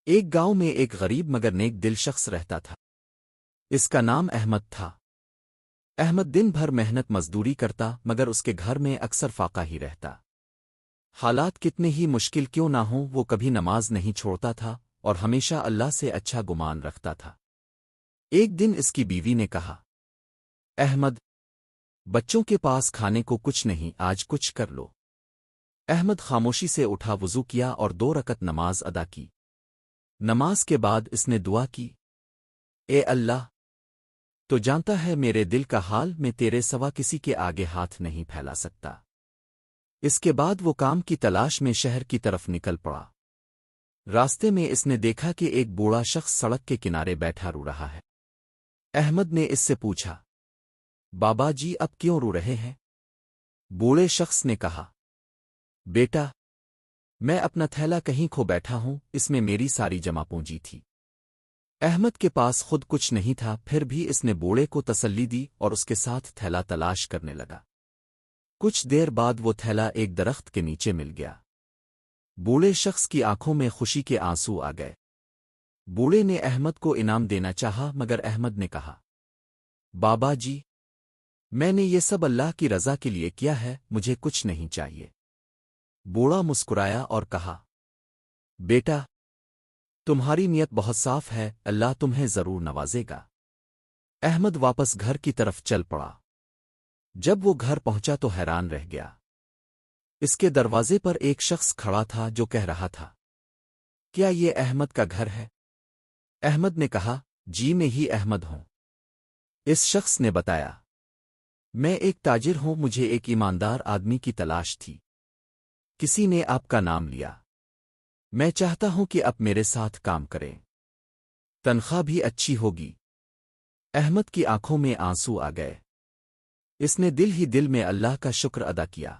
ایک گاؤں میں ایک غریب مگر نیک دل شخص رہتا تھا۔ اس کا نام احمد تھا۔ احمد دن بھر محنت مزدوری کرتا مگر اس کے گھر میں اکثر فاقہ ہی رہتا۔ حالات کتنے ہی مشکل کیوں نہ ہوں وہ کبھی نماز نہیں چھوڑتا تھا اور ہمیشہ اللہ سے اچھا گمان رکھتا تھا۔ ایک دن اس کی بیوی نے کہا، احمد، بچوں کے پاس کھانے کو کچھ نہیں، آج کچھ کر لو۔ احمد خاموشی سے اٹھا، وضو کیا اور 2 رکعت نماز ادا کی۔ نماز کے بعد اس نے دعا کی، اے اللہ، تو جانتا ہے میرے دل کا حال، میں تیرے سوا کسی کے آگے ہاتھ نہیں پھیلا سکتا۔ اس کے بعد وہ کام کی تلاش میں شہر کی طرف نکل پڑا۔ راستے میں اس نے دیکھا کہ ایک بوڑھا شخص سڑک کے کنارے بیٹھا رو رہا ہے۔ احمد نے اس سے پوچھا، بابا جی اب کیوں رو رہے ہیں؟ بوڑھے شخص نے کہا، بیٹا، میں اپنا تھیلا کہیں کھو بیٹھا ہوں، اس میں میری ساری جمع پونجی تھی۔ احمد کے پاس خود کچھ نہیں تھا، پھر بھی اس نے بوڑھے کو تسلی دی اور اس کے ساتھ تھیلا تلاش کرنے لگا۔ کچھ دیر بعد وہ تھیلا ایک درخت کے نیچے مل گیا۔ بوڑھے شخص کی آنکھوں میں خوشی کے آنسو آ گئے۔ بوڑھے نے احمد کو انعام دینا چاہا مگر احمد نے کہا، بابا جی، میں نے یہ سب اللہ کی رضا کے لیے کیا ہے، مجھے کچھ نہیں چاہیے۔ بوڑھا مسکرایا اور کہا، بیٹا، تمہاری نیت بہت صاف ہے، اللہ تمہیں ضرور نوازے گا۔ احمد واپس گھر کی طرف چل پڑا۔ جب وہ گھر پہنچا تو حیران رہ گیا۔ اس کے دروازے پر ایک شخص کھڑا تھا جو کہہ رہا تھا، کیا یہ احمد کا گھر ہے؟ احمد نے کہا، جی میں ہی احمد ہوں۔ اس شخص نے بتایا، میں ایک تاجر ہوں، مجھے ایک ایماندار آدمی کی تلاش تھی۔ کسی نے آپ کا نام لیا، میں چاہتا ہوں کہ آپ میرے ساتھ کام کریں، تنخواہ بھی اچھی ہوگی۔ احمد کی آنکھوں میں آنسو آ گئے۔ اس نے دل ہی دل میں اللہ کا شکر ادا کیا۔